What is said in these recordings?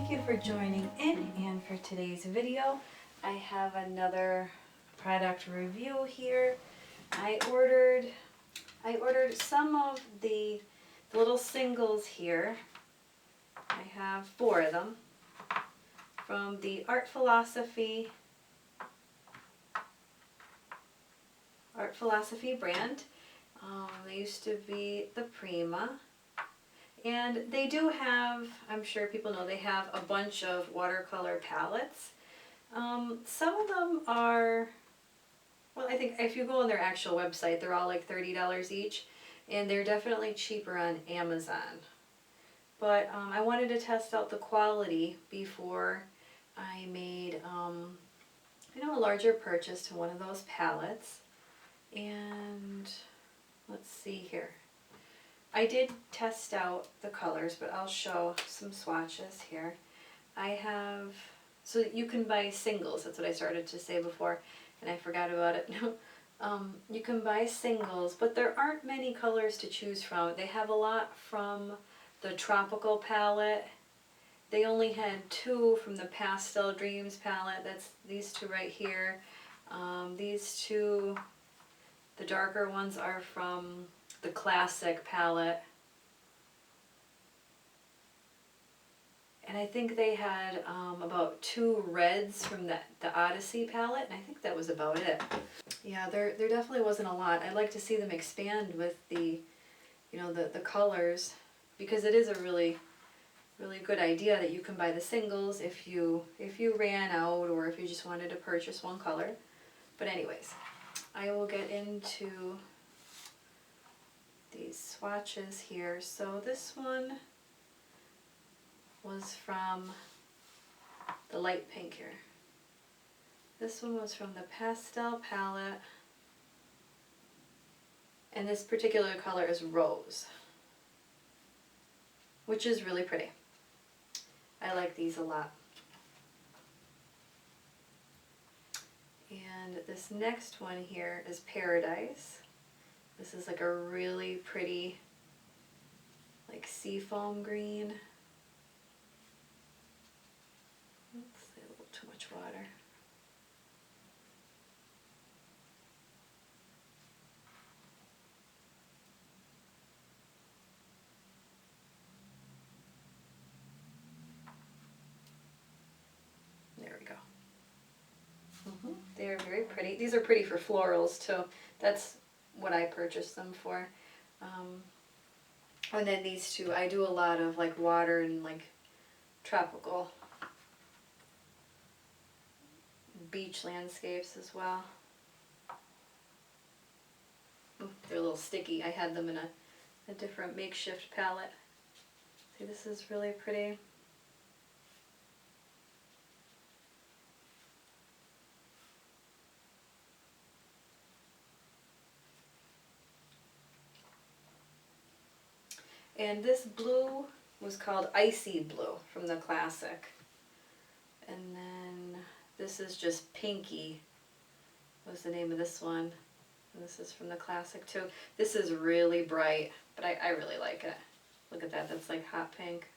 Thank you for joining in, and for today's video I have another product review here. I ordered some of the little singles here. I have 4 of them from the Art Philosophy brand. They used to be the Prima. And they do have, I'm sure people know, they have a bunch of watercolor palettes. Some of them are, well, I think if you go on their actual website, they're all like $30 each. And they're definitely cheaper on Amazon. But I wanted to test out the quality before I made a larger purchase to one of those palettes. And let's see here. I did test out the colors, but I'll show some swatches here. I have, so you can buy singles, that's what I started to say before, and I forgot about it. You can buy singles, but there aren't many colors to choose from. They have a lot from the Tropical palette. They only had 2 from the Pastel Dreams palette. That's these 2 right here. These 2, the darker ones, are from the Classic palette. And I think they had about 2 reds from the Odyssey palette, and I think that was about it. Yeah, there definitely wasn't a lot. I'd like to see them expand with the colors, because it is a really good idea that you can buy the singles if you ran out, or if you just wanted to purchase one color. But anyways, I will get into these swatches here. So this one was from the light pink here. This one was from the Pastel palette. And this particular color is Rose, which is really pretty. I like these a lot. And this next one here is Paradise. This is like a really pretty, like, seafoam green. Oops, a little too much water. There we go. They're very pretty. These are pretty for florals too. That's what I purchased them for. And then these 2, I do a lot of like water and like tropical beach landscapes as well. Ooh, they're a little sticky. I had them in a different makeshift palette. See, this is really pretty. And this blue was called Icy Blue from the Classic. And then this is just Pinky was the name of this one. And this is from the Classic too. This is really bright, but I really like it. Look at that, that's like hot pink.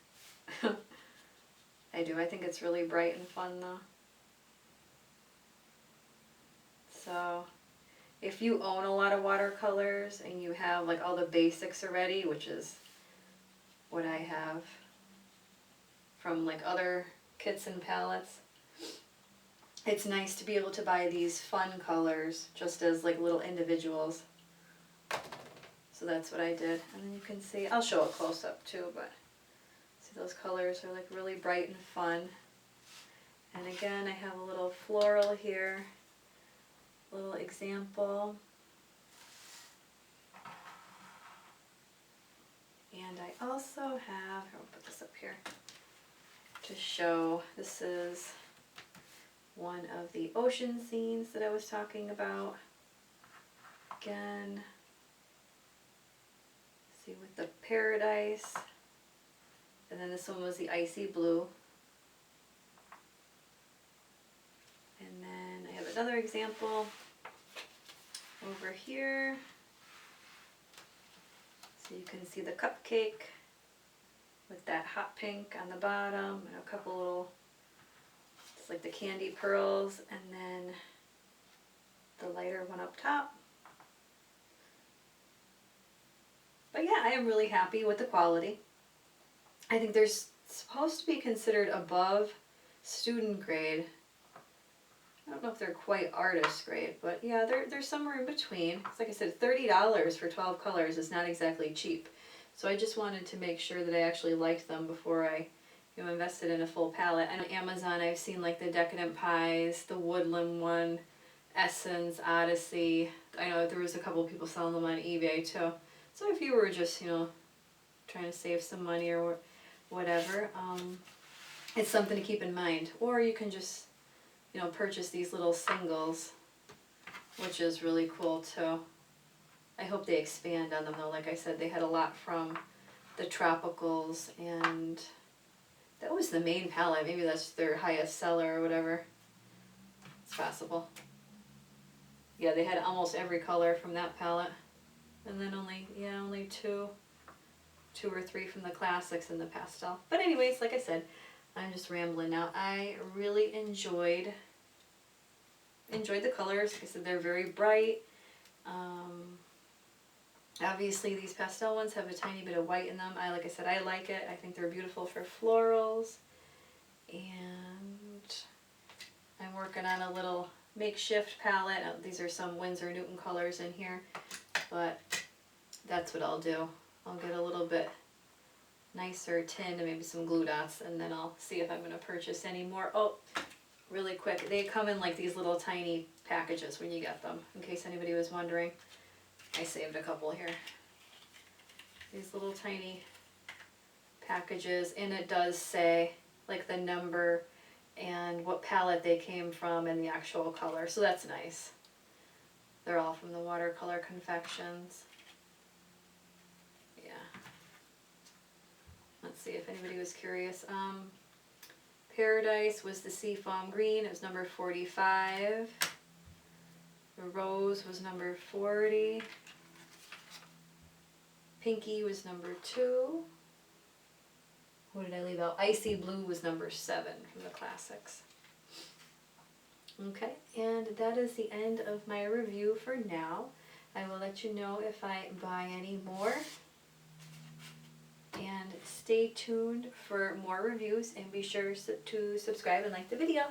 I do, I think it's really bright and fun though. So if you own a lot of watercolors and you have like all the basics already, which is what I have from like other kits and palettes, it's nice to be able to buy these fun colors just as like little individuals. So that's what I did. And then you can see, I'll show a close-up too, but see, those colors are like really bright and fun. And again, I have a little floral here, a little example. And I also have, I'll put this up here to show, this is one of the ocean scenes that I was talking about. Again, see, with the Paradise. And then this one was the Icy Blue. And then I have another example over here. So you can see the cupcake. with that hot pink on the bottom and a couple little, it's like the candy pearls, and then the lighter one up top. But yeah, I am really happy with the quality. I think they're supposed to be considered above student grade. I don't know if they're quite artist grade, but yeah, they're somewhere in between. It's like I said, $30 for 12 colors is not exactly cheap. So I just wanted to make sure that I actually liked them before I, invested in a full palette. And on Amazon, I've seen like the Decadent Pies, the Woodland one, Essence, Odyssey. I know there was a couple people selling them on eBay too. So if you were just, trying to save some money or whatever, it's something to keep in mind. Or you can just, purchase these little singles, which is really cool too. I hope they expand on them though. Like I said, they had a lot from the Tropicals, and that was the main palette. Maybe that's their highest seller or whatever. It's possible. Yeah, they had almost every color from that palette. And then only two or three from the classics and the pastel. But anyways, like I said, I'm just rambling now. I really enjoyed the colors. Like I said, they're very bright. Obviously these pastel ones have a tiny bit of white in them. Like I said, I like it. I think they're beautiful for florals. And I'm working on a little makeshift palette. These are some Winsor Newton colors in here, but that's what I'll do. I'll get a little bit nicer tin and maybe some glue dots, and then I'll see if I'm going to purchase any more. Oh, really quick, they come in like these little tiny packages when you get them, in case anybody was wondering. I saved a couple here. These little tiny packages, and it does say like the number and what palette they came from and the actual color, so that's nice. They're all from the Watercolor Confections. Yeah. Let's see if anybody was curious. Paradise was the Seafoam Green. It was number 45. The Rose was number 40. Pinky was number 2. What did I leave out? Icy Blue was number 7 from the classics. Okay, and that is the end of my review for now. I will let you know if I buy any more. And stay tuned for more reviews, and be sure to subscribe and like the video.